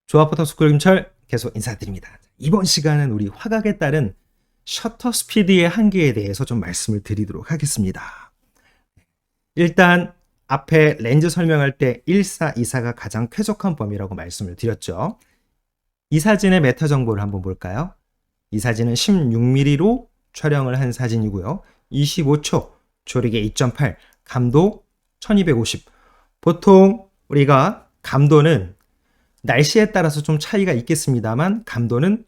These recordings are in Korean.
조합포터 스쿨 김철 계속 인사드립니다. 이번 시간은 우리 화각에 따른 셔터 스피드의 한계에 대해서 좀 말씀을 드리도록 하겠습니다. 일단 앞에 렌즈 설명할 때 1424가 가장 쾌적한 범위라고 말씀을 드렸죠. 이 사진의 메타 정보를 한번 볼까요? 이 사진은 16mm로 촬영을 한 사진이고요. 25초, 조리개 2.8, 감도 1250. 보통 우리가 감도는 날씨에 따라서 좀 차이가 있겠습니다만 감도는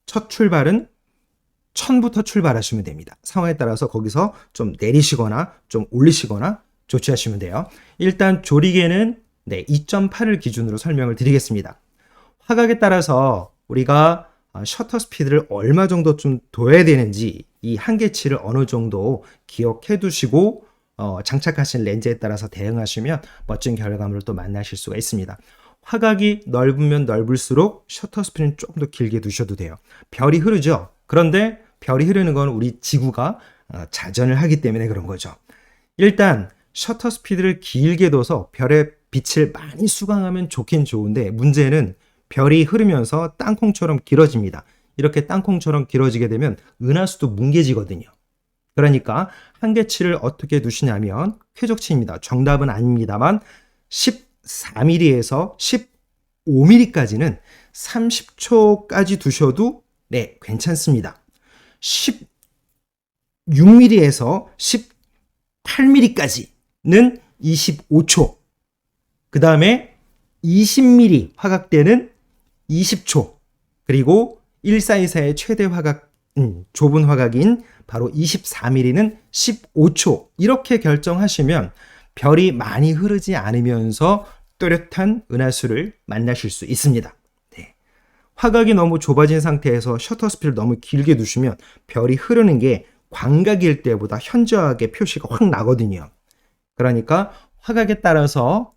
첫 출발은 1000부터 출발하시면 됩니다. 상황에 따라서 거기서 좀 내리시거나 좀 올리시거나 조치하시면 돼요. 일단 조리개는 2.8을 기준으로 설명을 드리겠습니다. 화각에 따라서 우리가 셔터 스피드를 얼마 정도 좀 둬야 되는지 이 한계치를 어느 정도 기억해 두시고 장착하신 렌즈에 따라서 대응하시면 멋진 결과물을 또 만나실 수가 있습니다. 화각이 넓으면 넓을수록 셔터 스피드는 조금 더 길게 두셔도 돼요. 별이 흐르죠. 그런데 별이 흐르는 건 우리 지구가 자전을 하기 때문에 그런 거죠. 일단 셔터 스피드를 길게 둬서 별의 빛을 많이 수강하면 좋긴 좋은데 문제는 별이 흐르면서 땅콩처럼 길어집니다. 이렇게 땅콩처럼 길어지게 되면 은하수도 뭉개지거든요. 그러니까 한계치를 어떻게 두시냐면 쾌적치입니다. 정답은 아닙니다만 14mm에서 15mm까지는 30초까지 두셔도 괜찮습니다. 16mm에서 18mm까지는 25초. 그 다음에 20mm 화각대는 20초. 그리고 1424의 최대 화각, 좁은 화각인 바로 24mm는 15초. 이렇게 결정하시면 별이 많이 흐르지 않으면서 또렷한 은하수를 만나실 수 있습니다. 화각이 너무 좁아진 상태에서 셔터 스피드를 너무 길게 두시면 별이 흐르는 게 광각일 때보다 현저하게 표시가 확 나거든요. 그러니까 화각에 따라서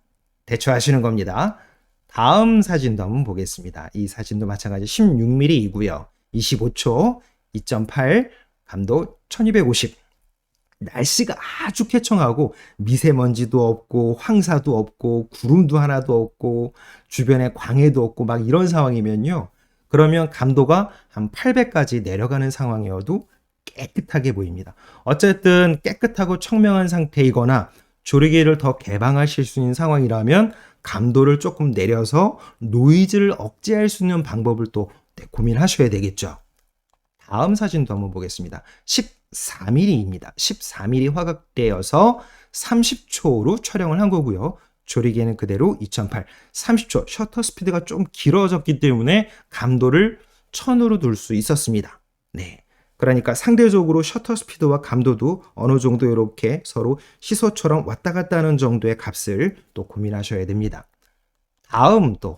대처하시는 겁니다. 다음 사진도 한번 보겠습니다. 이 사진도 마찬가지 16mm이고요. 25초, 2.8, 감도 1250. 날씨가 아주 쾌청하고 미세먼지도 없고 황사도 없고 구름도 하나도 없고 주변에 광해도 없고 막 이런 상황이면요. 그러면 감도가 한 800까지 내려가는 상황이어도 깨끗하게 보입니다. 어쨌든 깨끗하고 청명한 상태이거나 조리개를 더 개방하실 수 있는 상황이라면 감도를 조금 내려서 노이즈를 억제할 수 있는 방법을 또 고민하셔야 되겠죠. 다음 사진도 한번 보겠습니다. 14mm입니다. 14mm 화각대여서 30초로 촬영을 한 거고요. 조리개는 그대로 2.8, 30초. 셔터 스피드가 좀 길어졌기 때문에 감도를 1000으로 둘 수 있었습니다. 그러니까 상대적으로 셔터 스피드와 감도도 어느 정도 이렇게 서로 시소처럼 왔다 갔다 하는 정도의 값을 또 고민하셔야 됩니다. 다음 또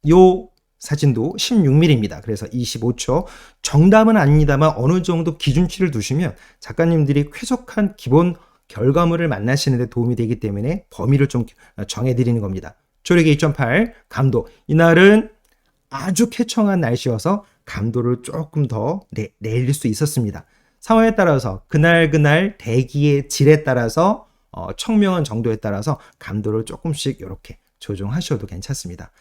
요 사진도 16mm입니다. 그래서 25초. 정답은 아닙니다만 어느 정도 기준치를 두시면 작가님들이 쾌적한 기본 결과물을 만나시는 데 도움이 되기 때문에 범위를 좀 정해드리는 겁니다. 조리개 2.8, 감도. 이날은 아주 쾌청한 날씨여서 감도를 조금 더 내릴 수 있었습니다. 상황에 따라서 그날 대기의 질에 따라서 청명한 정도에 따라서 감도를 조금씩 이렇게 조정하셔도 괜찮습니다.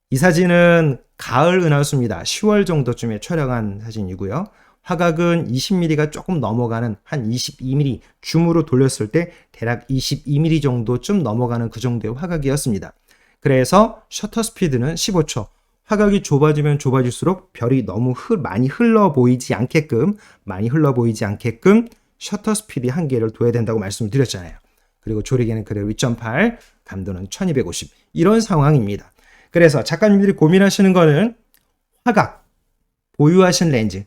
이 사진은 가을 은하수입니다. 10월 정도쯤에 촬영한 사진이고요. 화각은 20mm가 조금 넘어가는 한 22mm 줌으로 돌렸을 때 대략 22mm 정도쯤 넘어가는 그 정도의 화각이었습니다. 그래서 셔터 스피드는 15초. 화각이 좁아지면 좁아질수록 별이 너무 많이 흘러 보이지 않게끔 셔터 스피드 한계를 둬야 된다고 말씀을 드렸잖아요. 그리고 조리개는 그대로 2.8, 감도는 1250. 이런 상황입니다. 그래서 작가님들이 고민하시는 거는 화각, 보유하신 렌즈,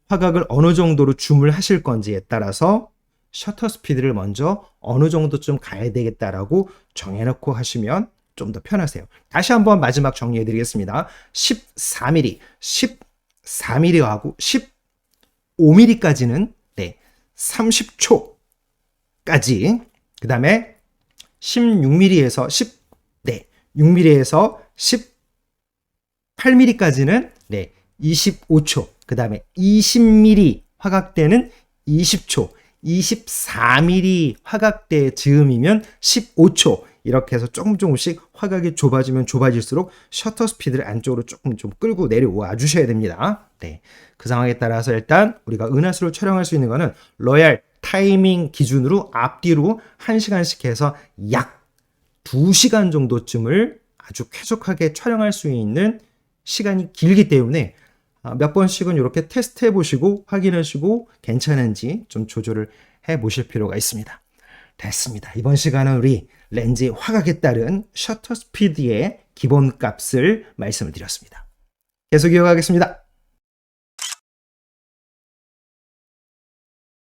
화각을 어느 정도로 줌을 하실 건지에 따라서 셔터 스피드를 먼저 어느 정도쯤 가야 되겠다라고 정해놓고 하시면 좀 더 편하세요. 다시 한번 마지막 정리해 드리겠습니다. 14mm, 14mm하고 15mm까지는 30초까지, 그 다음에 16mm에서 6mm에서 18mm까지는 25초, 그 다음에 20mm 화각대는 20초, 24mm 화각대 즈음이면 15초, 이렇게 해서 조금씩 화각이 좁아지면 좁아질수록 셔터 스피드를 안쪽으로 조금 좀 끌고 내려와 주셔야 됩니다. 네. 그 상황에 따라서 일단 우리가 은하수를 촬영할 수 있는 거는 로얄 타이밍 기준으로 앞뒤로 1시간씩 해서 약 2시간 정도쯤을 아주 쾌적하게 촬영할 수 있는 시간이 길기 때문에 몇 번씩은 이렇게 테스트 해보시고 확인하시고 괜찮은지 좀 조절을 해보실 필요가 있습니다. 됐습니다. 이번 시간은 우리 렌즈의 화각에 따른 셔터 스피드의 기본 값을 말씀을 드렸습니다. 계속 이어가겠습니다.